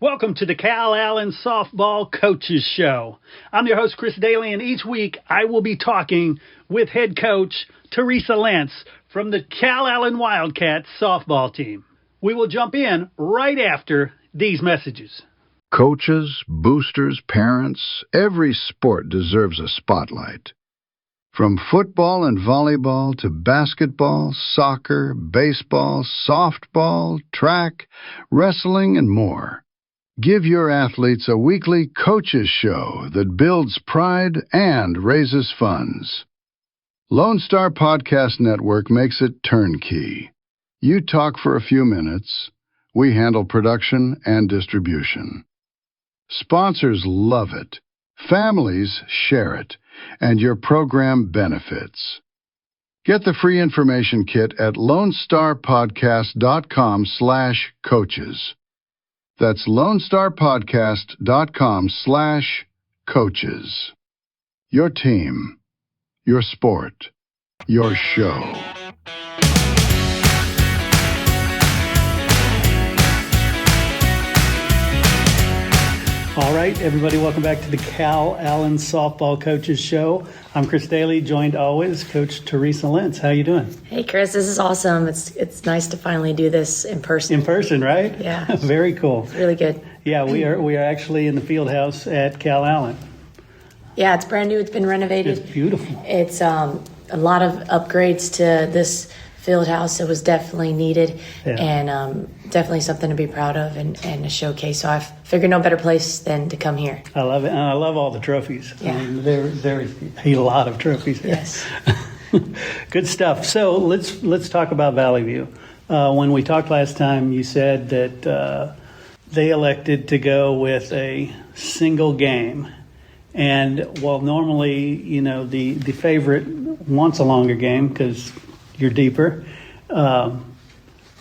Welcome to the Calallen Softball Coaches Show. I'm your host, Chris Daly, and each week I will be talking with head coach Teresa Lentz from the Calallen Wildcats softball team. We will jump in right after these messages. Coaches, boosters, parents, every sport deserves a spotlight. From football and volleyball to basketball, soccer, baseball, softball, track, wrestling, and more. Give your athletes a weekly coaches show that builds pride and raises funds. Lone Star Podcast Network makes it turnkey. You talk for a few minutes. We handle production and distribution. Sponsors love it. Families share it. And your program benefits. Get the free information kit at LoneStarPodcast.com/coaches. That's LoneStarPodcast.com/coaches. Your team, your sport, your show. All right, everybody, welcome back to the Calallen Softball Coaches Show. I'm Chris Daly, joined always Coach Teresa Lentz. How you doing? Hey, Chris, this is awesome. It's nice to finally do this in person. In person, right? Yeah. Very cool. It's really good. Yeah, we are actually in the field house at Calallen. Yeah, it's brand new. It's been renovated. It's beautiful. It's a lot of upgrades to this field house. It was definitely needed, and definitely something to be proud of and a showcase. So I figured no better place than to come here. I love it, and I love all the trophies. Yeah. I mean, there's a lot of trophies here. Yes. Good stuff. So let's talk about Valley View. When we talked last time, you said that they elected to go with a single game. And while normally, the favorite wants a longer game because you're deeper,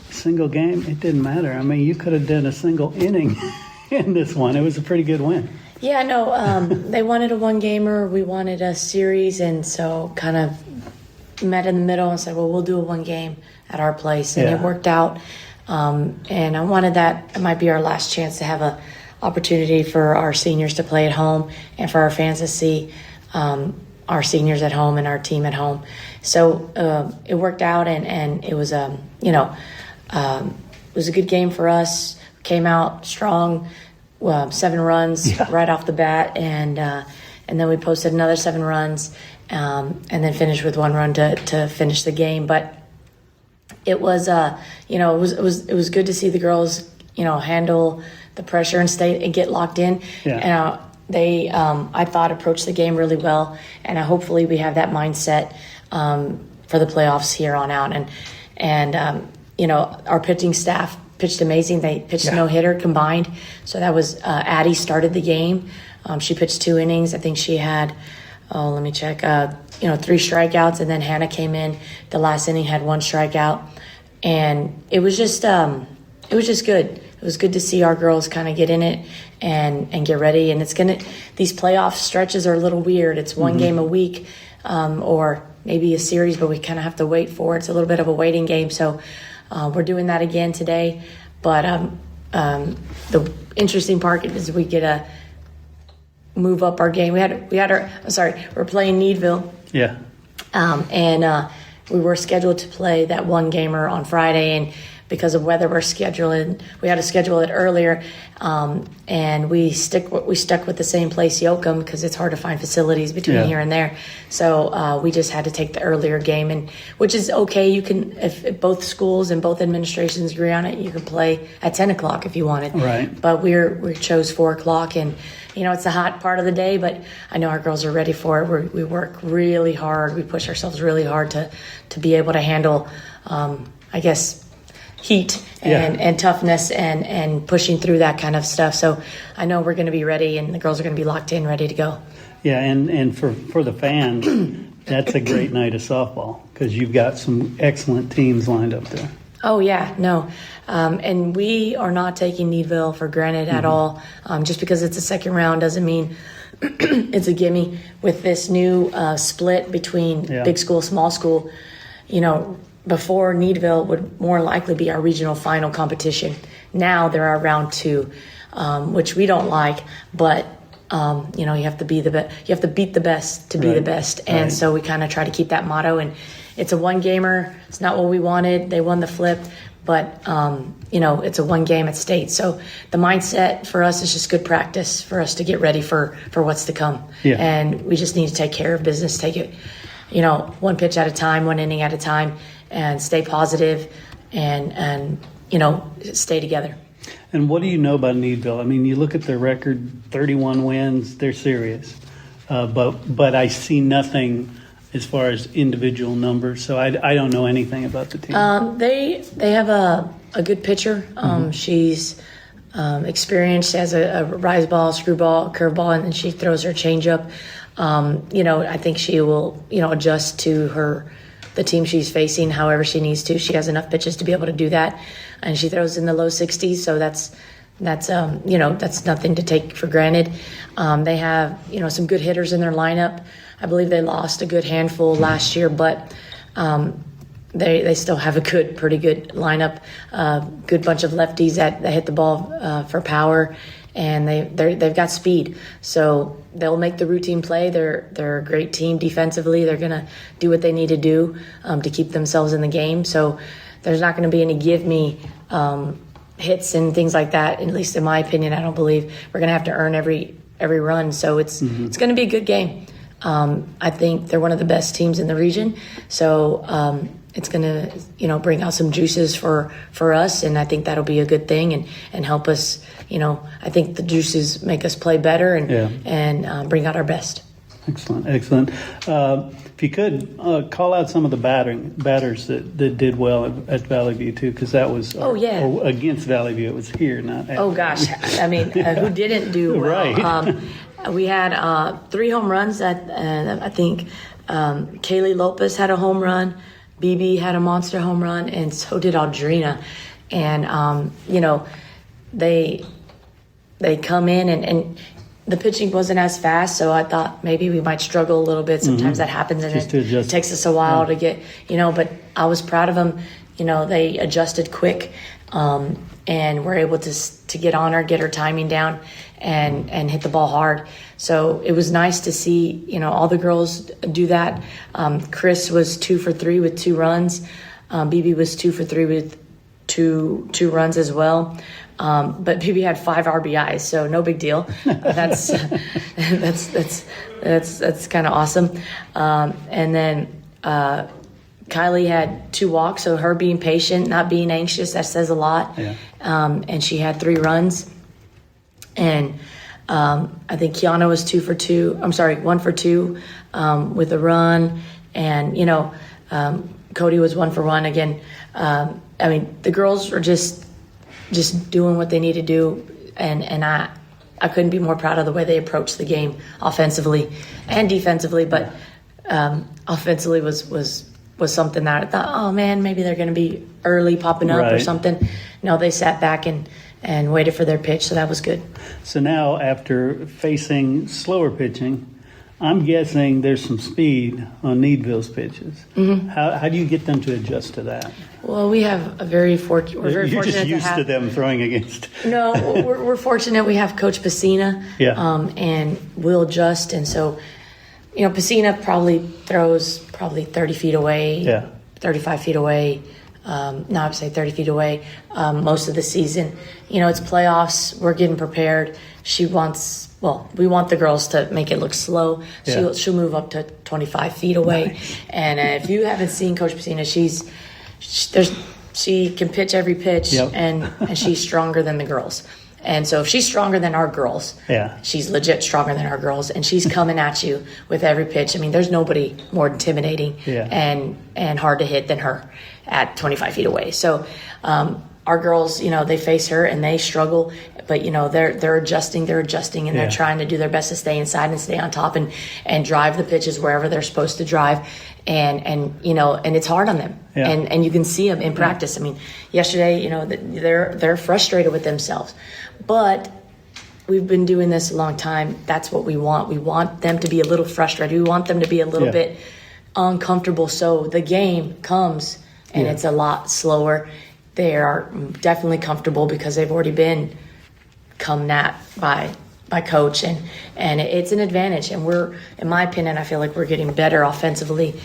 single game, it didn't matter. I mean, you could have done a single inning in this one. It was a pretty good win. Yeah, no, they wanted a one-gamer. We wanted a series, and so kind of met in the middle and said, well, we'll do a one game at our place. And it worked out. And I wanted that. It might be our last chance to have a opportunity for our seniors to play at home and for our fans to see our seniors at home and our team at home. So it worked out, and it was it was a good game for us. Came out strong, 7 runs right off the bat, and then we posted another 7 runs, and then finished with 1 run to finish the game. But it was it was good to see the girls handle the pressure and stay and get locked in. Yeah. And they I thought approached the game really well, and hopefully we have that mindset for the playoffs here on out. And our pitching staff pitched amazing. They pitched no-hitter combined. So that was Addie started the game. She pitched 2 innings. I think she had, let me check, 3 strikeouts, and then Hannah came in. The last inning had 1 strikeout. And it was just good. It was good to see our girls kind of get in it and get ready. And these playoff stretches are a little weird. It's 1 game a week, or maybe a series, but we kind of have to wait for it. It's a little bit of a waiting game. So we're doing that again today. But the interesting part is we get to move up our game. We're playing Needville. Yeah. And we were scheduled to play that 1 gamer on Friday, and because of weather, we had to schedule it earlier, and we stuck with the same place, Yoakum, because it's hard to find facilities between here and there. So we just had to take the earlier game, and which is okay. You can, if both schools and both administrations agree on it, you can play at 10 o'clock if you wanted. Right. But we chose 4 o'clock, and it's a hot part of the day, but I know our girls are ready for it. We work really hard. We push ourselves really hard to be able to handle, heat and toughness and pushing through that kind of stuff. So I know we're going to be ready, and the girls are going to be locked in, ready to go. Yeah, and for the fans, that's a great night of softball because you've got some excellent teams lined up there. Oh, yeah, no. And we are not taking Needville for granted at all. Just because it's a second round doesn't mean it's a gimme. With this new split between big school, small school, before Needville would more likely be our regional final competition. Now they're our round 2. which we don't like, but you have to be you have to beat the best to be the best. And so we kind of try to keep that motto, and it's a one gamer. It's not what we wanted. They won the flip, but it's a one game at state. So the mindset for us is just good practice for us to get ready for what's to come. Yeah. And we just need to take care of business, take it, one pitch at a time, one inning at a time, and stay positive and stay together. And what do you know about Needville? I mean, you look at their record, 31 wins, they're serious. But I see nothing as far as individual numbers, so I don't know anything about the team. They have a good pitcher. She's experienced, has a rise ball, screwball, curveball, and then she throws her changeup. I think she will, adjust to the team she's facing however she needs to. She has enough pitches to be able to do that, and she throws in the low 60s, so that's nothing to take for granted. They have some good hitters in their lineup. I believe they lost a good handful last year, but they still have a pretty good lineup. Good bunch of lefties that hit the ball for power, and they've got speed. So they'll make the routine play. They're a great team defensively. They're gonna do what they need to do to keep themselves in the game. So there's not going to be any give me hits and things like that. At least in my opinion, I don't believe we're going to have to earn every run. So it's going to be a good game. I think they're one of the best teams in the region. So it's going to, bring out some juices for us. And I think that'll be a good thing and help us, I think the juices make us play better and bring out our best. Excellent. If you could call out some of the batters that did well at Valley View too, because that was against Valley View. It was here, not at I mean, who didn't do well? Right. We had 3 home runs. I think Kaylee Lopez had a home run, BB had a monster home run, and so did Audrina. And they come in and the pitching wasn't as fast, so I thought maybe we might struggle a little bit. Sometimes that happens, and it takes us a while to get, but I was proud of them. They adjusted quick and were able to get on her, get her timing down, and hit the ball hard. So it was nice to see, all the girls do that. Chris was 2 for 3 with 2 runs. BB was 2 for 3 with two runs as well. But BB had 5 RBIs, so no big deal. That's kind of awesome. And then Kylie had 2 walks, so her being patient, not being anxious, that says a lot. Yeah. And she had 3 runs. And I think Kiana was 1 for 2 with a run. And, Cody was 1 for 1 again. The girls were just doing what they need to do, and I couldn't be more proud of the way they approached the game offensively and defensively. But offensively was something that I thought, oh man, maybe they're going to be early popping up or something. No, they sat back and waited for their pitch, so that was good. So now, after facing slower pitching, I'm guessing there's some speed on Needville's pitches. Mm-hmm. How do you get them to adjust to that? Well, we have we're very fortunate. You're just used to them throwing against. No, we're fortunate. We have Coach Pacina, and we'll adjust. And so, Pacina probably throws 30 feet away, 35 feet away. I would say 30 feet away most of the season. It's playoffs. We're getting prepared. We want the girls to make it look slow. She'll move up to 25 feet away. Nice. And if you haven't seen Coach Pacina, she can pitch every pitch, and she's stronger than the girls. And so if she's stronger than our girls, she's legit stronger than our girls, and she's coming at you with every pitch. I mean, there's nobody more intimidating and hard to hit than her at 25 feet away. So our girls, they face her and they struggle, but they're adjusting, and they're trying to do their best to stay inside and stay on top and drive the pitches wherever they're supposed to drive. And it's hard on them, and you can see them in practice. I mean, yesterday, they're frustrated with themselves, but we've been doing this a long time. That's what we want. We want them to be a little frustrated. We want them to be a little bit uncomfortable. So the game comes and it's a lot slower. They are definitely comfortable because they've already been come by coach, and it's an advantage. And we're, in my opinion, I feel like we're getting better offensively,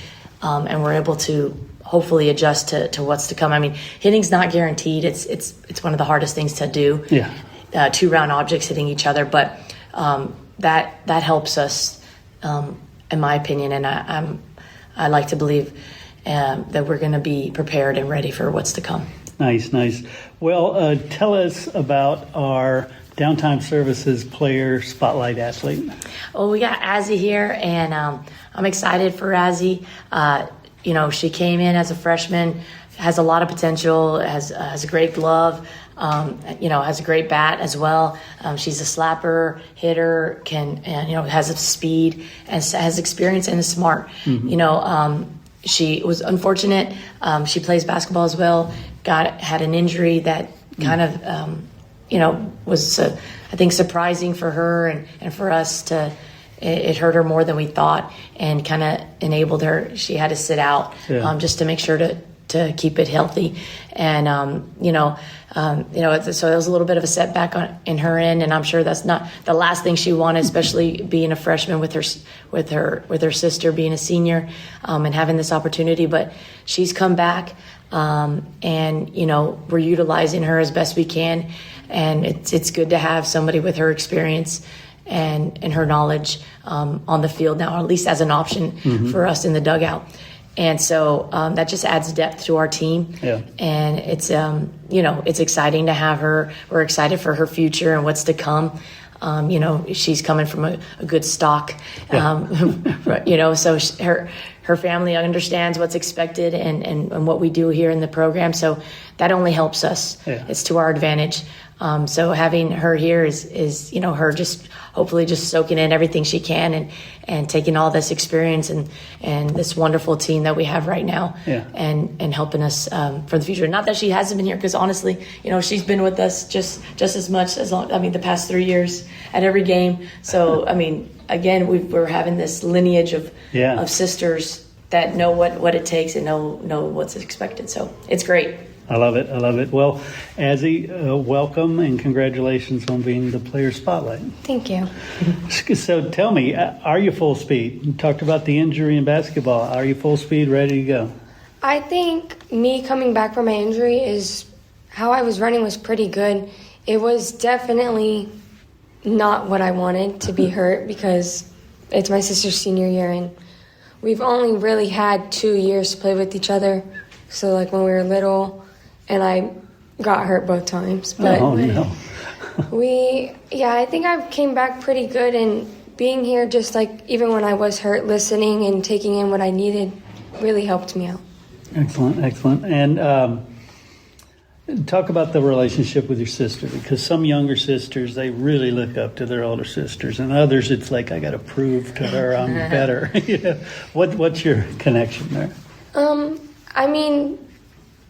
and we're able to hopefully adjust to what's to come. I mean, hitting's not guaranteed. It's one of the hardest things to do. Yeah. 2 round objects hitting each other, but that helps us, in my opinion, and I like to believe that we're going to be prepared and ready for what's to come. Nice. Well, tell us about our Downtime Services player spotlight athlete. Well, we got Azzy here, and I'm excited for Azzy. She came in as a freshman, has a lot of potential, has a great glove, has a great bat as well. She's a slapper, hitter, has a speed, and has experience and is smart. Mm-hmm. She was unfortunate. She plays basketball as well. Had an injury that kind of, was I think surprising for her and for us it hurt her more than we thought, and kind of enabled her. She had to sit out just to make sure to keep it healthy, and so it was a little bit of a setback in her end, and I'm sure that's not the last thing she wanted, especially being a freshman with her sister being a senior, and having this opportunity. But she's come back, and we're utilizing her as best we can, and it's good to have somebody with her experience and her knowledge on the field now, or at least as an option for us in the dugout. And so that just adds depth to our team. Yeah. And it's, it's exciting to have her. We're excited for her future and what's to come. She's coming from a good stock, so her family understands what's expected and what we do here in the program. So that only helps us. Yeah. It's to our advantage. So having her here is her just hopefully just soaking in everything she can and taking all this experience and this wonderful team that we have right now, and helping us for the future. Not that she hasn't been here, because honestly, she's been with us just as much as the past 3 years at every game. So again, we're having this lineage of sisters that know what it takes and know what's expected. So it's great. I love it. Well, Azzy, welcome and congratulations on being the player spotlight. Thank you. So tell me, are you full speed? You talked about the injury in basketball. Are you full speed, ready to go? I think me coming back from my injury is how I was running was pretty good. It was definitely not what I wanted to be hurt, because it's my sister's senior year and we've only really had 2 years to play with each other. So like when we were little, and I got hurt both times. But oh, no. I think I came back pretty good, and being here, just like even when I was hurt, listening and taking in what I needed really helped me out. Excellent. And talk about the relationship with your sister, because some younger sisters, they really look up to their older sisters, and others, it's like, I got to prove to her I'm better. What's your connection there?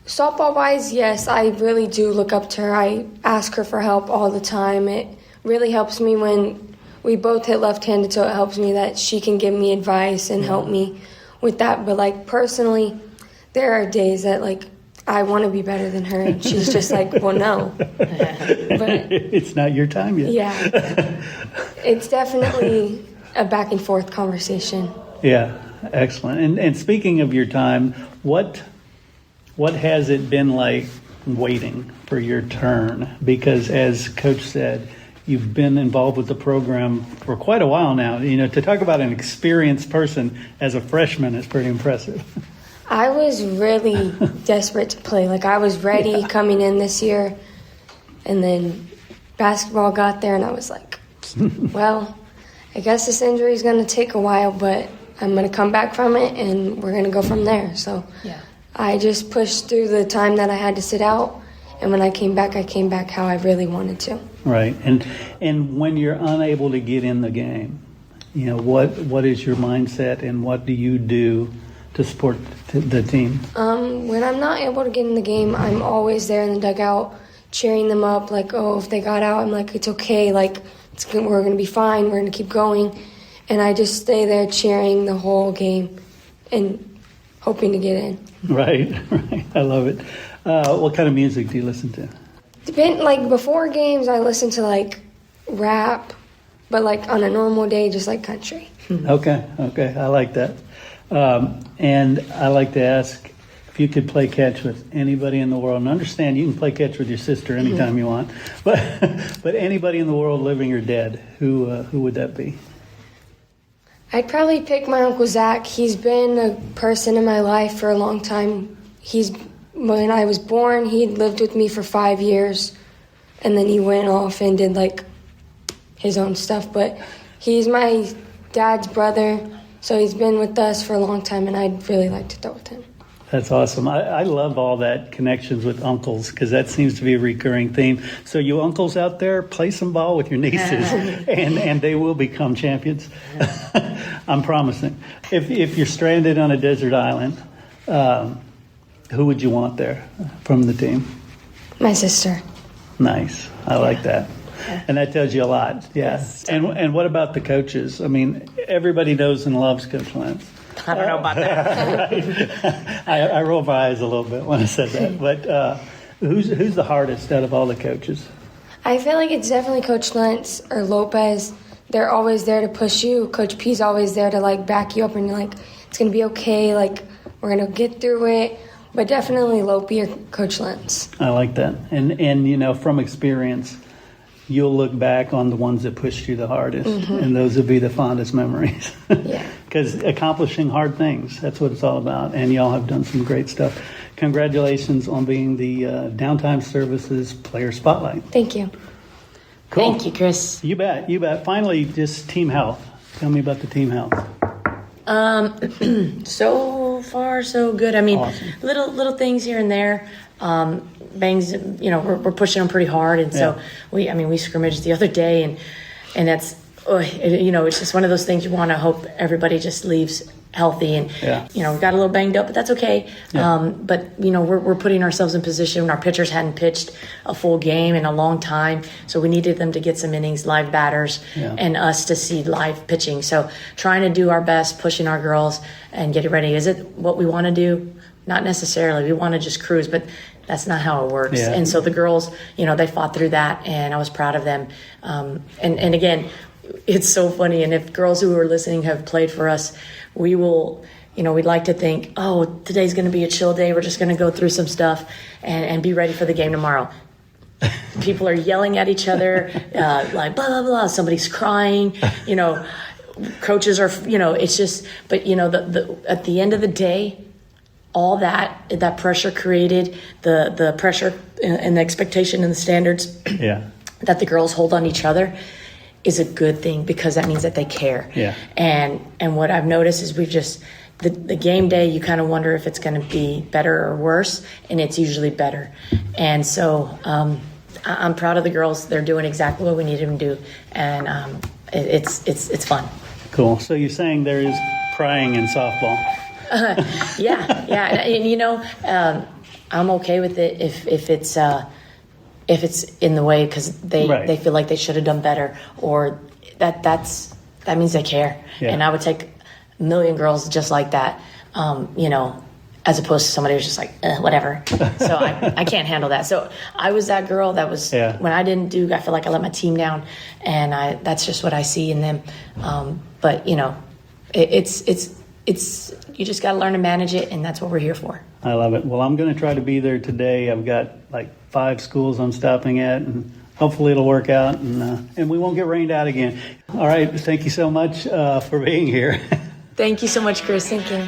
Softball-wise, yes, I really do look up to her. I ask her for help all the time. It really helps me when we both hit left-handed, so it helps me that she can give me advice and help me with that. But, personally, there are days that, I want to be better than her, and she's just like, well, no. But it's not your time yet. Yeah. It's definitely a back-and-forth conversation. Yeah, excellent. And speaking of your time, what has it been like waiting for your turn? Because as Coach said, you've been involved with the program for quite a while now. To talk about an experienced person as a freshman is pretty impressive. I was really desperate to play. I was ready coming in this year, and then basketball got there, and I was like, well, I guess this injury is going to take a while, but I'm going to come back from it, and we're going to go from there. So I just pushed through the time that I had to sit out, and when I came back how I really wanted to. Right. And when you're unable to get in the game, what is your mindset, and what do you do to support the team? When I'm not able to get in the game, I'm always there in the dugout cheering them up, if they got out, I'm like, it's okay, we're going to be fine, we're going to keep going. And I just stay there cheering the whole game and hoping to get in. Right. I love it. What kind of music do you listen to? Depend like before games, I listen to like rap, but like on a normal day, just like country. Okay, I like that. And I like to ask if you could play catch with anybody in the world. And understand you can play catch with your sister anytime you want, but anybody in the world, living or dead, who would that be? I'd probably pick my Uncle Zach. He's been a person in my life for a long time. When I was born, he lived with me for 5 years, and then he went off and did like his own stuff. But he's my dad's brother, so he's been with us for a long time, and I'd really like to throw with him. That's awesome. I love all that connections with uncles, because that seems to be a recurring theme. So you uncles out there, play some ball with your nieces, and they will become champions. I'm promising. If you're stranded on a desert island, who would you want there from the team? My sister. Nice. I like that. And that tells you a lot. Yeah. Yes. And what about the coaches? I mean, everybody knows and loves Coach Lentz. I don't know about that. I rolled my eyes a little bit when I said that. But who's the hardest out of all the coaches? I feel like it's definitely Coach Lentz or Lopez. They're always there to push you. Coach P's always there to like back you up, and you're like, it's gonna be okay. Like, we're gonna get through it. But definitely Lopi or Coach Lentz. I like that. And from experience, you'll look back on the ones that pushed you the hardest, and those will be the fondest memories. Yeah. Because accomplishing hard things, that's what it's all about. And y'all have done some great stuff. Congratulations on being the Downtime Services Player Spotlight. Thank you. Cool. Thank you, Chris. You bet. Finally, just team health. Tell me about the team health. So far, so good. I mean, Awesome. little things here and there. Bangs, we're pushing them pretty hard, and so we scrimmaged the other day, and that's, it's just one of those things you want to hope everybody just leaves healthy, and we got a little banged up, but that's okay. Yeah. But we're putting ourselves in position. Our pitchers hadn't pitched a full game in a long time, so we needed them to get some innings, live batters, and us to see live pitching. So trying to do our best, pushing our girls and getting ready. Is it what we want to do? Not necessarily. We want to just cruise, but that's not how it works. Yeah. And so the girls, they fought through that, and I was proud of them. And again, it's so funny. And if girls who are listening have played for us, we will, we'd like to think, oh, today's going to be a chill day. We're just going to go through some stuff and be ready for the game tomorrow. People are yelling at each other, like blah, blah, blah. Somebody's crying, coaches are, it's just, but at the end of the day, all that pressure created, the pressure and the expectation and the standards that the girls hold on each other is a good thing, because that means that they care. Yeah. And what I've noticed is we've just, the game day, you kind of wonder if it's going to be better or worse, and it's usually better. And so I'm proud of the girls. They're doing exactly what we need them to do, and it's fun. Cool. So you're saying there is crying in softball? Yeah. And, I'm okay with it if it's in the way because they feel like they should have done better, or that means they care. Yeah. And I would take a million girls just like that, as opposed to somebody who's just like, whatever. So I can't handle that. So I was that girl that was, when I didn't do, I feel like I let my team down, and that's just what I see in them. But it's you just got to learn to manage it, and that's what we're here for. I love it. Well, I'm going to try to be there today. I've got like 5 schools I'm stopping at, and hopefully it'll work out, and we won't get rained out again. All right. Thank you so much for being here. Thank you so much, Chris. Thank you.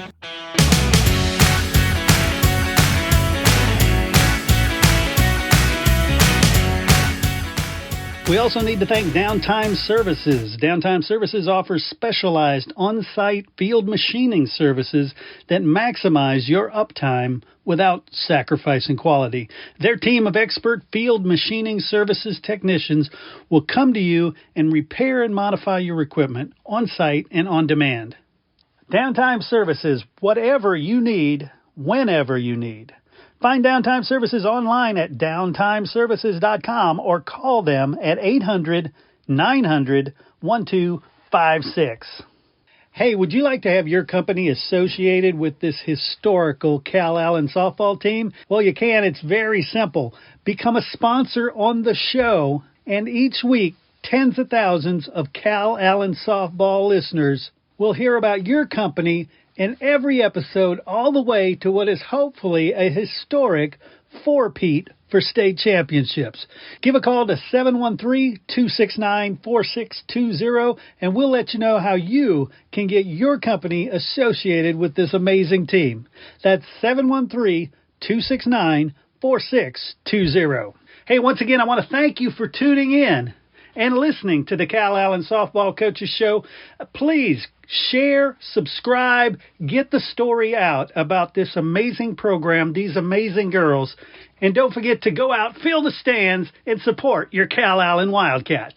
We also need to thank Downtime Services. Downtime Services offers specialized on-site field machining services that maximize your uptime without sacrificing quality. Their team of expert field machining services technicians will come to you and repair and modify your equipment on-site and on demand. Downtime Services, whatever you need, whenever you need. Find Downtime Services online at downtimeservices.com or call them at 800-900-1256. Hey, would you like to have your company associated with this historical Calallen softball team? Well, you can. It's very simple. Become a sponsor on the show, and each week, tens of thousands of Calallen softball listeners will hear about your company in every episode, all the way to what is hopefully a historic four-peat for state championships. Give a call to 713-269-4620, and we'll let you know how you can get your company associated with this amazing team. That's 713-269-4620. Hey, once again, I want to thank you for tuning in and listening to the Calallen Softball Coaches Show. Please share, subscribe, get the story out about this amazing program, these amazing girls, and don't forget to go out, fill the stands, and support your Calallen Wildcats.